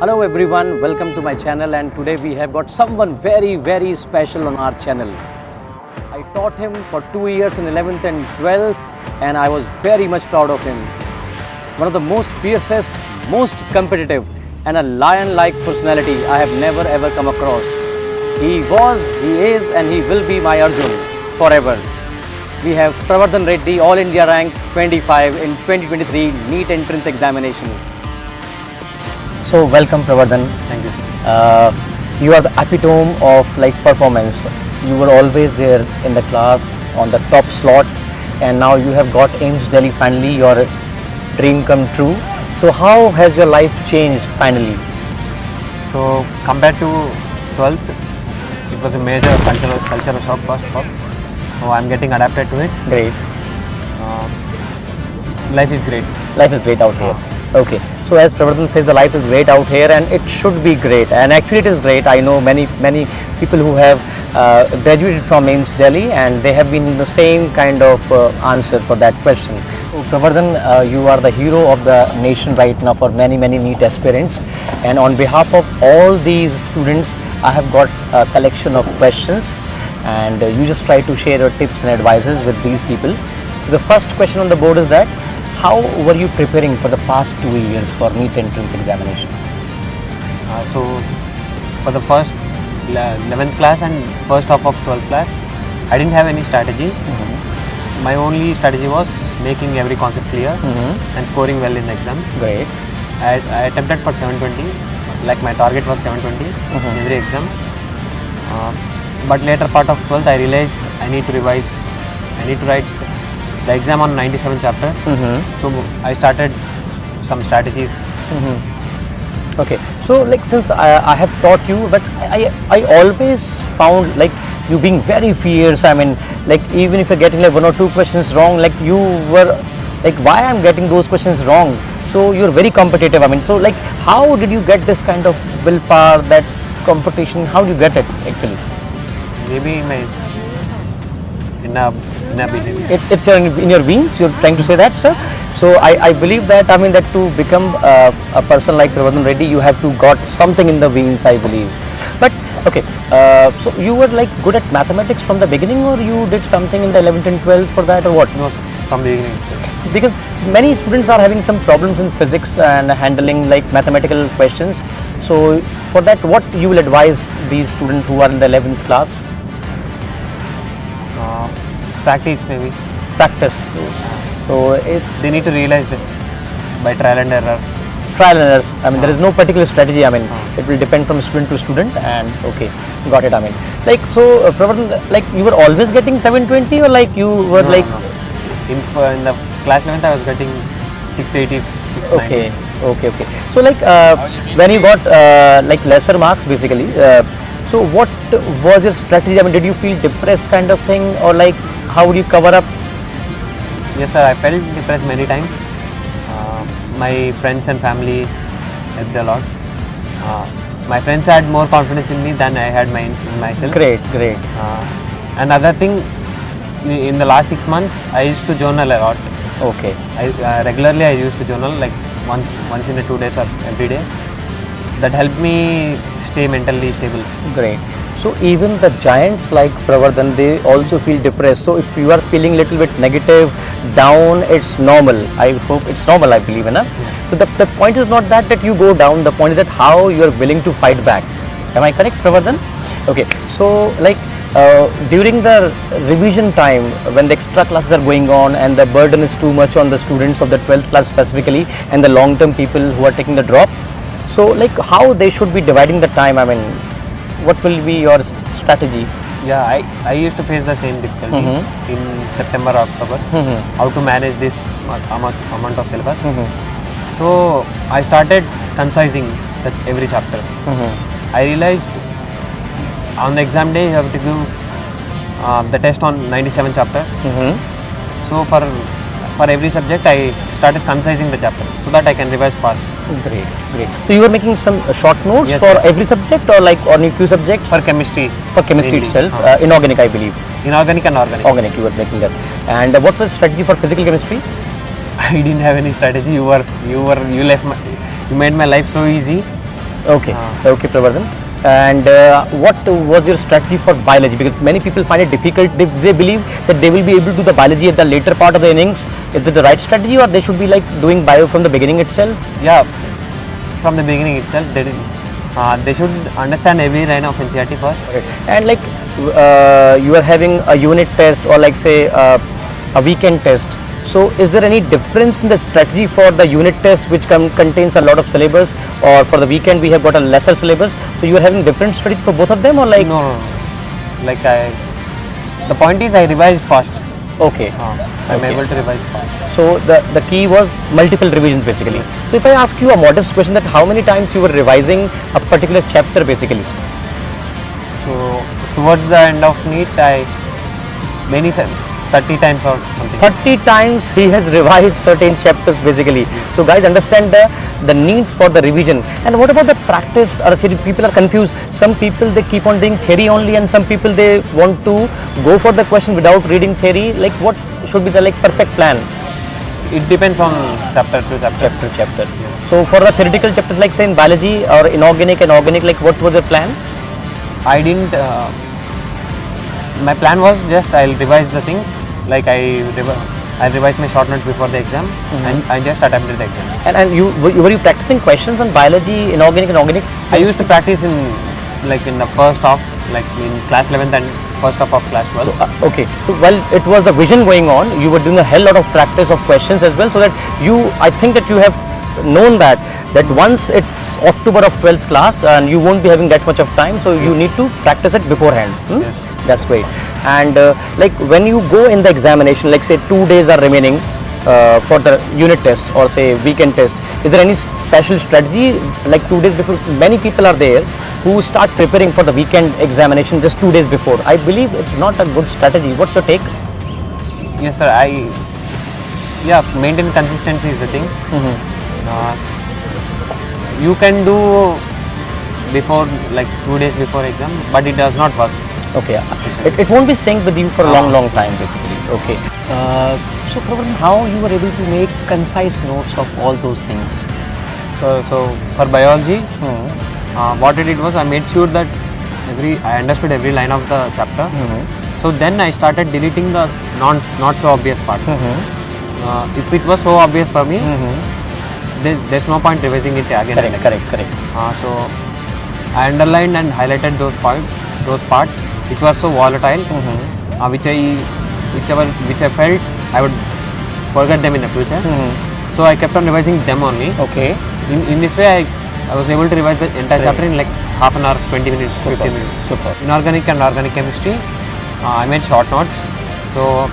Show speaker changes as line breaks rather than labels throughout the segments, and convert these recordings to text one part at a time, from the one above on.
Hello everyone, welcome to my channel, and today we have got someone very special on our channel. I taught him for 2 years in 11th and 12th and I was very much proud of him. One of the most fiercest, most competitive and a lion-like personality I have never ever come across. He was, he is and he will be my Arjun forever. We have Pravardhan Reddy, All India rank 25 in 2023 NEET entrance examination. So welcome Pravardhan.
Thank you.
You are the epitome of performance. You were always there in the class on the top slot, and now you have got AIIMS Delhi finally, your dream come true. So how has your life changed finally?
So compared to 12th, it was a major cultural shock first of all. So I'm getting adapted to it.
Great.
Life is great.
Life is great out here. Okay. So as Pravardhan says, the life is great out here and it should be great, and actually it is great. I know many people who have graduated from AIIMS Delhi and they have been in the same kind of answer for that question. So Pravardhan, you are the hero of the nation right now for many NEET aspirants, and on behalf of all these students I have got a collection of questions, and you just try to share your tips and advices with these people. So the first question on the board is that how were you preparing for the past 2 years for NEET entrance examination?
So for the first 11th class and first half of 12th class, I didn't have any strategy. My only strategy was making every concept clear and scoring well in the exam.
Great.
I attempted for 720, like my target was 720 in every exam. But later part of 12th, I realized I need to revise, I need to write the exam on 97 chapter. So I started some strategies.
Okay, so since I have taught you, but I always found you being very fierce. I mean, even if you're getting 1 or 2 questions wrong, you were why I'm getting those questions wrong? So you're very competitive. I mean, so how did you get this kind of willpower, that competition? How do you get it actually?
Maybe my inner behavior.
It's in your veins. You're trying to say that stuff. So I believe that that to become a person like Pravardhan Reddy, you have to got something in the veins, I believe. But okay, so you were good at mathematics from the beginning, or you did something in the 11th and 12th for that, or what?
No, from the beginning itself.
Because many students are having some problems in physics and handling mathematical questions. So for that, what you will advise these students who are in the 11th class?
Practice maybe.
Practice. So
They need to realize that by trial and error.
Trial and errors. I mean, there is no particular strategy. I mean, it will depend from student to student. And okay, got it. I mean, so Pravardhan, you were always getting 720, or you were
No. In the class 11th, I was getting 680s, 690s.
Okay. So when you got lesser marks basically, so what was your strategy? I mean, did you feel depressed kind of thing, or how would you cover up?
Yes sir, I felt depressed many times. My friends and family helped a lot. My friends had more confidence in me than I had in myself.
Great.
Another thing, in the last 6 months, I used to journal a lot.
Okay.
Regularly I used to journal once in a 2 days or every day. That helped me stay mentally stable.
Great. So even the giants like Pravardhan, they also feel depressed. So if you are feeling little bit negative, down, it's normal. I hope it's normal, I believe, enough.
Yes.
So the point is not that you go down. The point is that how you are willing to fight back. Am I correct, Pravardhan? Okay. So during the revision time, when the extra classes are going on and the burden is too much on the students of the 12th class specifically, and the long-term people who are taking the drop, so how they should be dividing the time? I mean, what will be your strategy?
Yeah, I used to face the same difficulty in September or October. How to manage this amount of syllabus. So I started concising every chapter. I realized on the exam day you have to give the test on 97 chapter. So for every subject I started concising the chapter so that I can revise fast.
Great. So you were making some short notes
Yes,
for
yes.
every subject, or only few subjects?
For chemistry.
For chemistry
mainly.
itself, inorganic, I believe.
Inorganic and organic.
Organic, you were making that. And what was the strategy for physical chemistry?
I didn't have any strategy. You made my life so easy.
Okay, okay, Pravardhan. And what was your strategy for biology? Because many people find it difficult. They believe that they will be able to do the biology at the later part of the innings. Is it the right strategy, or they should be like doing bio from the beginning itself?
Yeah, from the beginning itself, they should understand every line of NCERT first.
And like you are having a unit test, or like say a weekend test. So is there any difference in the strategy for the unit test, which contains a lot of syllabus, or for the weekend we have got a lesser syllabus? So you are having different strategies for both of them, or like?
No, no, no. Like the point is I revised fast.
Okay.
I'm
Okay.
able to revise fast.
So the key was multiple revisions basically. So if I ask you a modest question, that how many times you were revising a particular chapter basically?
So towards the end of NEET, 30 times or something.
30 times he has revised certain chapters basically. So guys, understand the need for the revision. And what about the practice or theory? People are confused. Some people they keep on doing theory only, and some people they want to go for the question without reading theory. Like what should be the like perfect plan?
It depends on chapter to chapter.
Chapter. So for the theoretical chapters, like say in biology or inorganic and organic, like what was your plan?
I didn't. My plan was just I'll revise the things. Like I'll revise my short notes before the exam, and I just attempted the exam.
And you were you practicing questions on biology, inorganic and organic?
I used to practice in the first half, like in class 11th and first half of class 12.
Okay, so while it was the vision going on, you were doing a hell lot of practice of questions as well, so that I think that you have known that once it's October of 12th class and you won't be having that much of time, so you need to practice it beforehand.
Yes.
That's great. And like when you go in the examination, like say 2 days are remaining for the unit test or say weekend test, is there any special strategy like 2 days before? Many people are there who start preparing for the weekend examination just 2 days before. I believe it's not a good strategy. What's your take?
Yes, sir. Maintain consistency is the thing. You can do before, like 2 days before exam, but it does not work.
Okay, it won't be staying with you for a long time basically. Okay. So Pravardhan, how you were able to make concise notes of all those things?
So for biology, what I did was I made sure that I understood every line of the chapter. So then I started deleting the not so obvious part. If it was so obvious for me, there's no point revising it again.
Correct.
So I underlined and highlighted those parts which were so volatile, which I felt I would forget them in the future. So I kept on revising them only.
Okay.
In this way, I was able to revise the entire chapter in like half an hour, 20 minutes, 15 minutes.
Super.
Inorganic and organic chemistry, I made short notes. So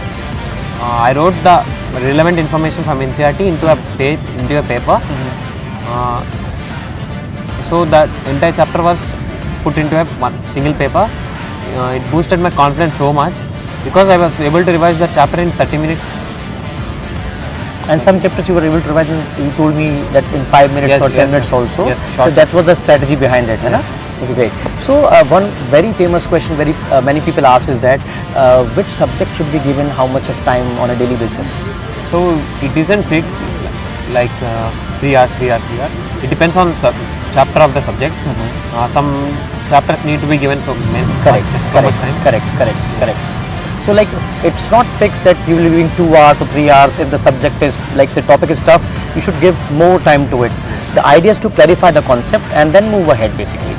I wrote the relevant information from NCERT into a paper. So that entire chapter was put into one single paper. It boosted my confidence so much because I was able to revise the chapter in 30 minutes.
And some chapters you were able to revise you told me that in 5 minutes or 10 minutes also.
Yes,
so that was the strategy behind it.
Yes.
Okay, great. So one very famous question many people ask is that which subject should be given how much of time on a daily basis?
So it isn't fixed like 3 hours. It depends on chapter of the subject. Some chapters need to be given so much time.
Correct. So like it's not fixed that you will be giving 2 hours or 3 hours. If the subject is like say topic is tough, you should give more time to it. The idea is to clarify the concept and then move ahead basically.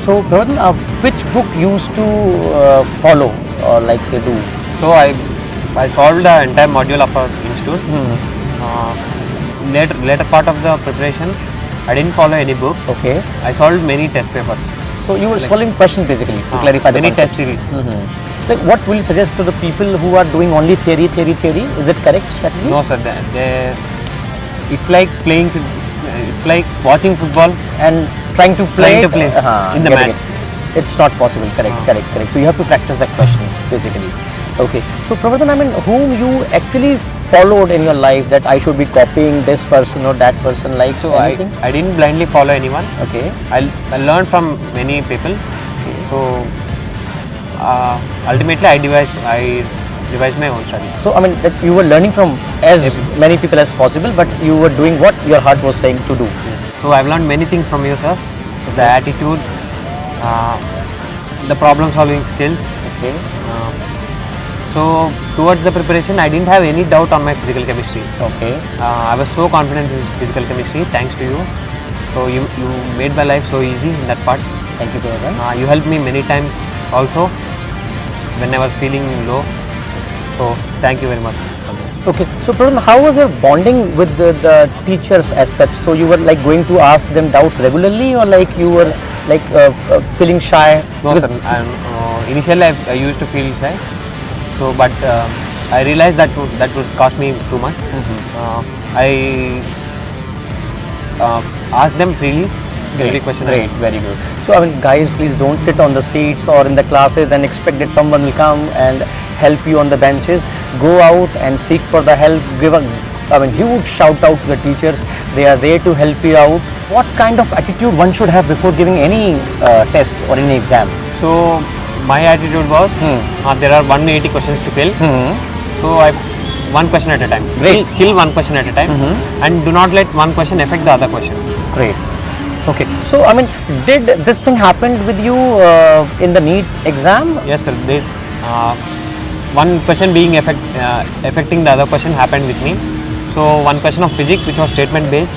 So Pravardhan, which book you used to follow or like say do?
So I solved the entire module of our institute. Later part of the preparation, I didn't follow any book.
Okay.
I solved many test papers.
So you were solving questions basically to clarify the
many
concept.
test series.
Like what will you suggest to the people who are doing only theory? Is it correct strategy?
No, sir. It's like playing. It's like watching football
And trying to play,
in the
getting
match.
it. It's not possible. Correct. So you have to practice that question basically. Okay. So Pravardhan, I mean, whom you actually followed in your life that I should be copying this person or that person, like
So
anything?
I didn't blindly follow anyone.
Okay.
I learned from many people. So ultimately I revised my own study.
So I mean that you were learning from as many people as possible, but you were doing what your heart was saying to do.
So I've learned many things from you, sir. the attitude, the problem solving skills.
Okay.
So towards the preparation, I didn't have any doubt on my physical chemistry.
Okay.
I was so confident in physical chemistry thanks to you. So you made my life so easy in that part.
Thank you, Prabodhan.
You helped me many times also when I was feeling low. So thank you very much.
Okay, so Prabodhan, how was your bonding with the teachers as such? So you were like going to ask them doubts regularly, or like you were like feeling shy?
No,
Because-
sir. Initially, I used to feel shy. So, but I realized that would cost me too much. I asked them freely every question. I
Great, very good. So I mean, guys, please don't sit on the seats or in the classes and expect that someone will come and help you on the benches. Go out and seek for the help. Give a huge shout out to the teachers. They are there to help you out. What kind of attitude one should have before giving any test or any exam?
So my attitude was there are 180 questions to kill. So I one question at a time.
Great.
Kill one question at a time, and do not let one question affect the other question.
Great. Okay. So I mean, did this thing happen with you in the NEET exam?
Yes, sir. One question being affecting the other question happened with me. So one question of physics, which was statement based.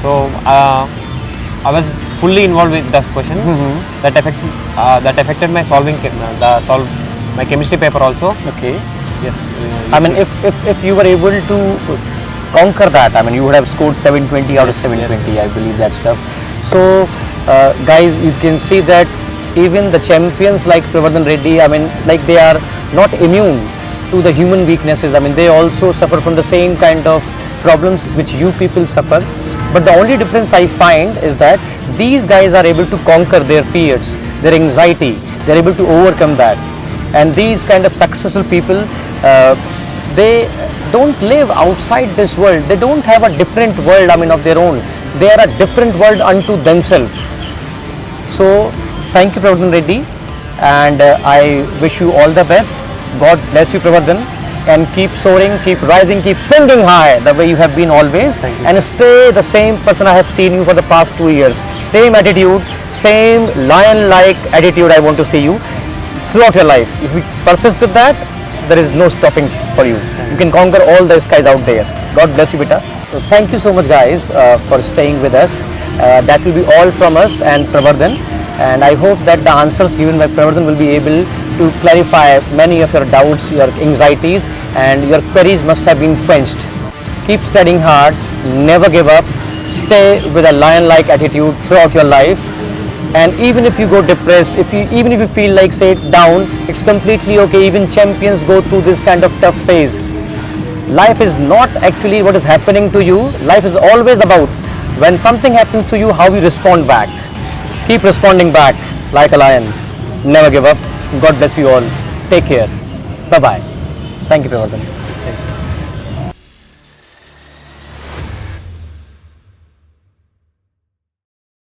So I was fully involved with the question that affected my my chemistry paper also.
Okay.
Yes.
I mean, if you were able to conquer that, I mean, you would have scored 720 out of 720. I believe that stuff. So, guys, you can see that even the champions like Prabodhan Reddy, I mean, like they are not immune to the human weaknesses. I mean, they also suffer from the same kind of problems which you people suffer. But the only difference I find is that these guys are able to conquer their fears, their anxiety. They're able to overcome that. And these kind of successful people, they don't live outside this world. They don't have a different world, I mean, of their own. They are a different world unto themselves. So, thank you, Prabodhan Reddy, and I wish you all the best. God bless you, Prabodhan, and keep soaring, keep rising, keep swinging high the way you have been always.
Thank you.
And stay the same person I have seen you for the past 2 years. Same attitude, same lion-like attitude I want to see you throughout your life. If you persist with that, there is no stopping for you. You can conquer all the skies out there. God bless you, beta. So thank you so much, guys, for staying with us. That will be all from us and Prabodhan. And I hope that the answers given by Prabodhan will be able to clarify many of your doubts, your anxieties, and your queries must have been quenched. Keep studying hard, never give up, stay with a lion-like attitude throughout your life. And even if you go depressed, even if you feel like, say, down, it's completely okay. Even champions go through this kind of tough phase. Life is not actually what is happening to you. Life is always about when something happens to you, how you respond back. Keep responding back like a lion. Never give up. God bless you all. Take care. Bye-bye. Thank you, Prabodhan.
Thank you.